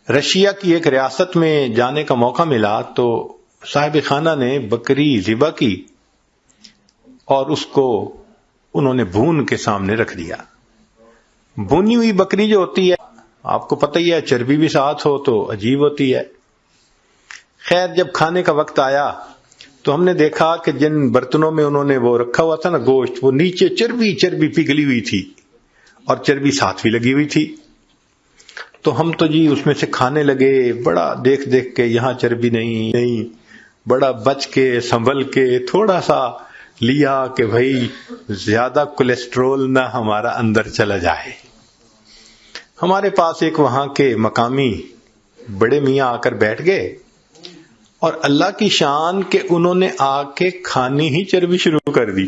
Russia کی ایک ریاست میں جانے کا موقع ملا تو صاحب خانہ نے بکری ذبح کی اور اس کو انہوں نے بھون کے سامنے رکھ دیا. بھونی ہوئی بکری جو ہوتی ہے آپ کو پتہ ہی ہے چربی بھی ساتھ ہو تو عجیب ہوتی ہے. خیر جب کھانے کا وقت آیا تو ہم نے دیکھا کہ جن برتنوں میں انہوں نے وہ رکھا ہوا تھا نا گوشت، وہ نیچے چربی پگھلی ہوئی تھی اور چربی ساتھ بھی لگی ہوئی تھی. تو ہم تو جی اس میں سے کھانے لگے، بڑا دیکھ کے یہاں چربی نہیں، بڑا بچ کے سنبھل کے تھوڑا سا لیا کہ بھائی زیادہ کولیسٹرول نہ ہمارا اندر چلا جائے. ہمارے پاس ایک وہاں کے مقامی بڑے میاں آ کر بیٹھ گئے اور اللہ کی شان کہ انہوں نے آ کے کھانی ہی چربی شروع کر دی.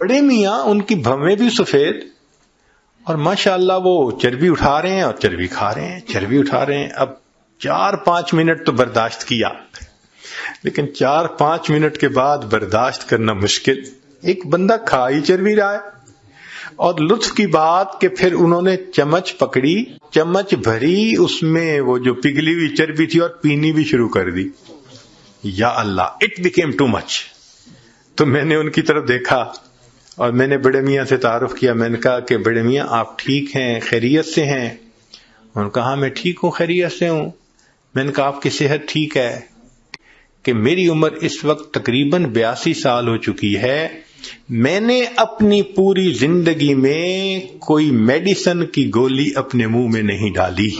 بڑے میاں ان کی بھویں بھی سفید اور ماشاءاللہ وہ چربی اٹھا رہے ہیں اور چربی کھا رہے ہیں، چربی اٹھا رہے ہیں. اب 4-5 منٹ تو برداشت کیا، لیکن 4-5 منٹ کے بعد برداشت کرنا مشکل. ایک بندہ کھا ہی چربی رہا ہے. اور لطف کی بات کہ پھر انہوں نے چمچ پکڑی، چمچ بھری، اس میں وہ جو پگھلی ہوئی چربی تھی اور پینی بھی شروع کر دی. یا اللہ، اٹ بیکیم ٹو مچ. تو میں نے ان کی طرف دیکھا اور میں نے بڑے میاں سے تعارف کیا. میں نے کہا کہ بڑے میاں آپ ٹھیک ہیں، خیریت سے ہیں؟ انہوں نے کہا میں ٹھیک ہوں، خیریت سے ہوں. میں نے کہا آپ کی صحت ٹھیک ہے؟ کہ میری عمر اس وقت تقریباً 82 سال ہو چکی ہے. میں نے اپنی پوری زندگی میں کوئی میڈیسن کی گولی اپنے منہ میں نہیں ڈالی.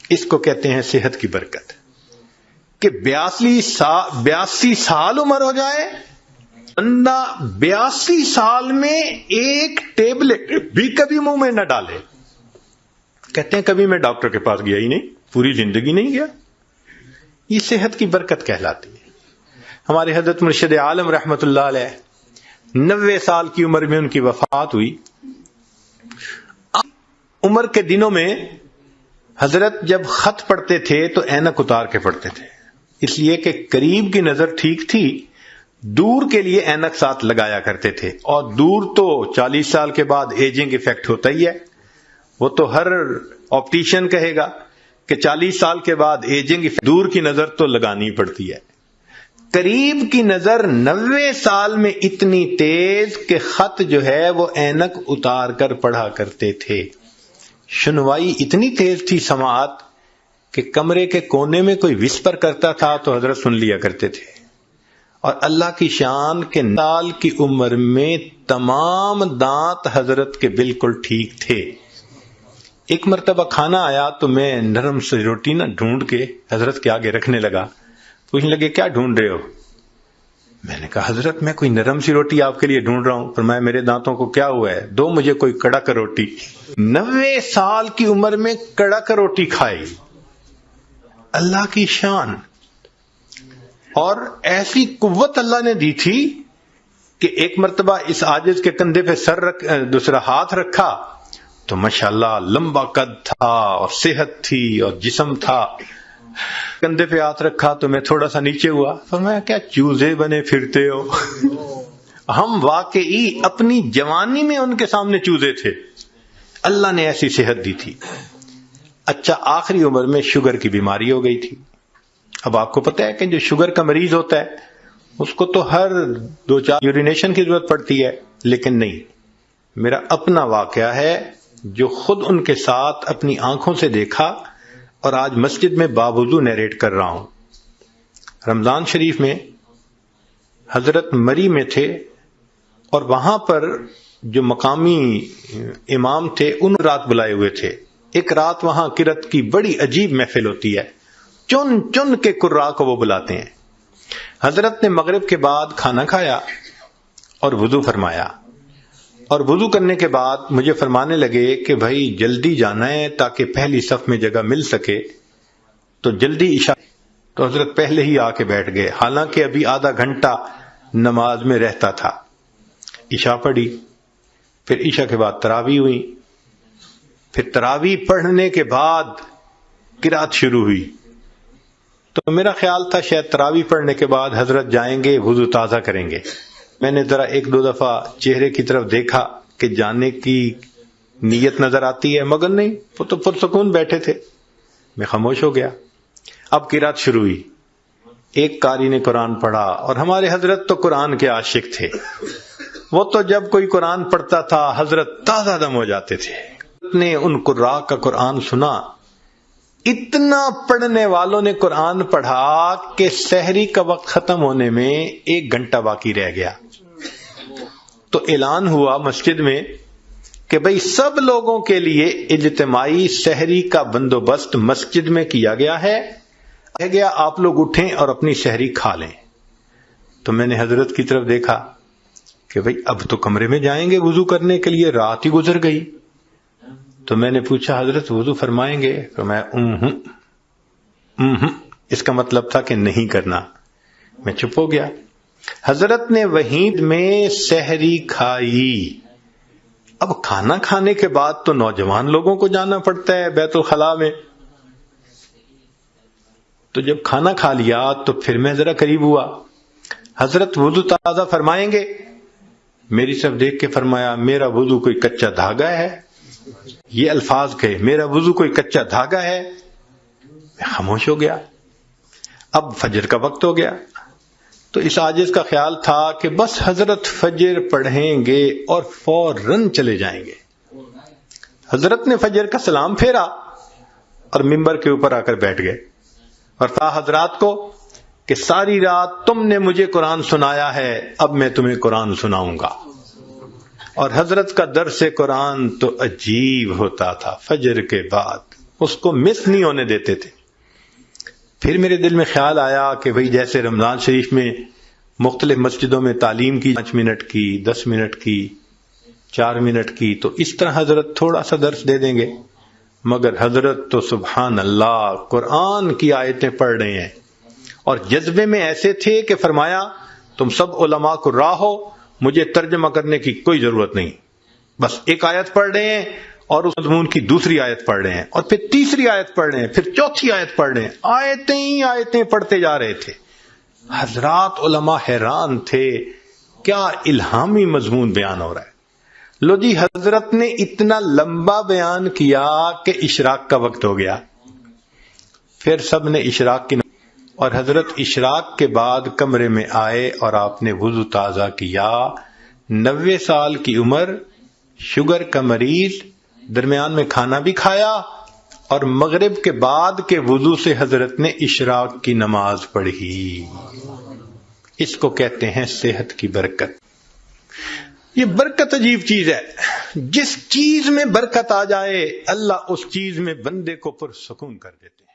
اس کو کہتے ہیں صحت کی برکت. کہ 82 سال عمر ہو جائے، بندہ 82 سال میں ایک ٹیبلٹ بھی کبھی منہ میں نہ ڈالے. کہتے ہیں کبھی میں ڈاکٹر کے پاس گیا ہی نہیں، پوری زندگی نہیں گیا. یہ صحت کی برکت کہلاتی ہے. ہمارے حضرت مرشد عالم رحمت اللہ علیہ 90 سال کی عمر میں ان کی وفات ہوئی. عمر کے دنوں میں حضرت جب خط پڑھتے تھے تو اینک اتار کے پڑھتے تھے، اس لیے کہ قریب کی نظر ٹھیک تھی، دور کے لیے اینک ساتھ لگایا کرتے تھے. اور دور تو 40 سال کے بعد ایجنگ ایفیکٹ ہوتا ہی ہے. وہ تو ہر آپٹیشین کہے گا کہ 40 سال کے بعد ایجنگ ایفیکٹ، دور کی نظر تو لگانی پڑتی ہے. قریب کی نظر 90 سال میں اتنی تیز کہ خط جو ہے وہ اینک اتار کر پڑھا کرتے تھے. سنوائی اتنی تیز تھی، سماعت، کہ کمرے کے کونے میں کوئی وسپر کرتا تھا تو حضرت سن لیا کرتے تھے. اور اللہ کی شان کے سال کی عمر میں تمام دانت حضرت کے بالکل ٹھیک تھے. ایک مرتبہ کھانا آیا تو میں نرم سی روٹی نہ ڈھونڈ کے حضرت کے آگے رکھنے لگا. پوچھنے لگے کیا ڈھونڈ رہے ہو؟ میں نے کہا حضرت میں کوئی نرم سی روٹی آپ کے لیے ڈھونڈ رہا ہوں. فرمایا میرے دانتوں کو کیا ہوا ہے، دو مجھے کوئی کڑک روٹی. 90 سال کی عمر میں کڑک روٹی کھائی. اللہ کی شان. اور ایسی قوت اللہ نے دی تھی کہ ایک مرتبہ اس عاجز کے کندھے پہ دوسرا ہاتھ رکھا تو ماشاءاللہ لمبا قد تھا اور صحت تھی اور جسم تھا. کندھے پہ ہاتھ رکھا تو میں تھوڑا سا نیچے ہوا. فرمایا کیا چوزے بنے پھرتے ہو؟ ہم واقعی اپنی جوانی میں ان کے سامنے چوزے تھے. اللہ نے ایسی صحت دی تھی. اچھا آخری عمر میں شوگر کی بیماری ہو گئی تھی. اب آپ کو پتہ ہے کہ جو شوگر کا مریض ہوتا ہے اس کو تو ہر 2-4 یورینیشن کی ضرورت پڑتی ہے، لیکن نہیں. میرا اپنا واقعہ ہے جو خود ان کے ساتھ اپنی آنکھوں سے دیکھا اور آج مسجد میں باوضو نیریٹ کر رہا ہوں. رمضان شریف میں حضرت مری میں تھے اور وہاں پر جو مقامی امام تھے ان رات بلائے ہوئے تھے. ایک رات وہاں قرات کی بڑی عجیب محفل ہوتی ہے، چن چن کے قراء کو وہ بلاتے ہیں. حضرت نے مغرب کے بعد کھانا کھایا اور وضو فرمایا، اور وضو کرنے کے بعد مجھے فرمانے لگے کہ بھائی جلدی جانا ہے تاکہ پہلی صف میں جگہ مل سکے، تو جلدی عشاء. تو حضرت پہلے ہی آ کے بیٹھ گئے، حالانکہ ابھی آدھا گھنٹہ نماز میں رہتا تھا. عشاء پڑھی، پھر عشاء کے بعد تراویح ہوئی، پھر تراویح پڑھنے کے بعد قرات شروع ہوئی. تو میرا خیال تھا شاید تراویح پڑھنے کے بعد حضرت جائیں گے وضو تازہ کریں گے. میں نے ذرا ایک دو دفعہ چہرے کی طرف دیکھا کہ جانے کی نیت نظر آتی ہے، مگر نہیں، وہ تو پرسکون بیٹھے تھے. میں خاموش ہو گیا. اب قرات شروع ہوئی. ایک قاری نے قرآن پڑھا، اور ہمارے حضرت تو قرآن کے عاشق تھے. وہ تو جب کوئی قرآن پڑھتا تھا حضرت تازہ دم ہو جاتے تھے. نے ان قراء کا قرآن سنا. اتنا پڑھنے والوں نے قرآن پڑھا کہ سحری کا وقت ختم ہونے میں 1 گھنٹہ باقی رہ گیا. تو اعلان ہوا مسجد میں کہ بھئی سب لوگوں کے لیے اجتماعی سحری کا بندوبست مسجد میں کیا گیا ہے. کہا گیا آپ لوگ اٹھیں اور اپنی سحری کھا لیں. تو میں نے حضرت کی طرف دیکھا کہ بھئی اب تو کمرے میں جائیں گے وضو کرنے کے لیے، رات ہی گزر گئی. تو میں نے پوچھا حضرت وضو فرمائیں گے؟ فرمایا اس کا مطلب تھا کہ نہیں کرنا. میں چپ ہو گیا. حضرت نے وہیں میں سحری کھائی. اب کھانا کھانے کے بعد تو نوجوان لوگوں کو جانا پڑتا ہے بیت الخلاء میں. تو جب کھانا کھا لیا تو پھر میں ذرا قریب ہوا. حضرت وضو تازہ فرمائیں گے؟ میری طرف دیکھ کے فرمایا میرا وضو کوئی کچا دھاگا ہے. یہ الفاظ کہے میرا وضو کوئی کچا دھاگا ہے. میں خاموش ہو گیا. اب فجر کا وقت ہو گیا. تو اس عاجز کا خیال تھا کہ بس حضرت فجر پڑھیں گے اور فوراً چلے جائیں گے. حضرت نے فجر کا سلام پھیرا اور ممبر کے اوپر آ کر بیٹھ گئے اور کہا حضرات کو کہ ساری رات تم نے مجھے قرآن سنایا ہے، اب میں تمہیں قرآن سناؤں گا. اور حضرت کا درس قرآن تو عجیب ہوتا تھا. فجر کے بعد اس کو مس نہیں ہونے دیتے تھے. پھر میرے دل میں خیال آیا کہ بھئی جیسے رمضان شریف میں مختلف مسجدوں میں تعلیم کی 5 منٹ کی، 10 منٹ کی، 4 منٹ کی، تو اس طرح حضرت تھوڑا سا درس دے دیں گے. مگر حضرت تو سبحان اللہ قرآن کی آیتیں پڑھ رہے ہیں، اور جذبے میں ایسے تھے کہ فرمایا تم سب علماء کو راہو، مجھے ترجمہ کرنے کی کوئی ضرورت نہیں، بس ایک آیت پڑھ رہے ہیں اور اس مضمون کی دوسری آیت پڑھ رہے ہیں، اور پھر تیسری آیت پڑھ رہے ہیں، پھر چوتھی آیت پڑھ رہے ہیں. آیتیں ہی آیتیں پڑھتے جا رہے تھے. حضرات علماء حیران تھے کیا الہامی مضمون بیان ہو رہا ہے. لو جی حضرت نے اتنا لمبا بیان کیا کہ اشراق کا وقت ہو گیا. پھر سب نے اشراق کی اور حضرت اشراق کے بعد کمرے میں آئے اور آپ نے وضو تازہ کیا. 90 سال کی عمر، شوگر کا مریض، درمیان میں کھانا بھی کھایا، اور مغرب کے بعد کے وضو سے حضرت نے اشراق کی نماز پڑھی. اس کو کہتے ہیں صحت کی برکت. یہ برکت عجیب چیز ہے. جس چیز میں برکت آ جائے اللہ اس چیز میں بندے کو پرسکون کر دیتے ہیں.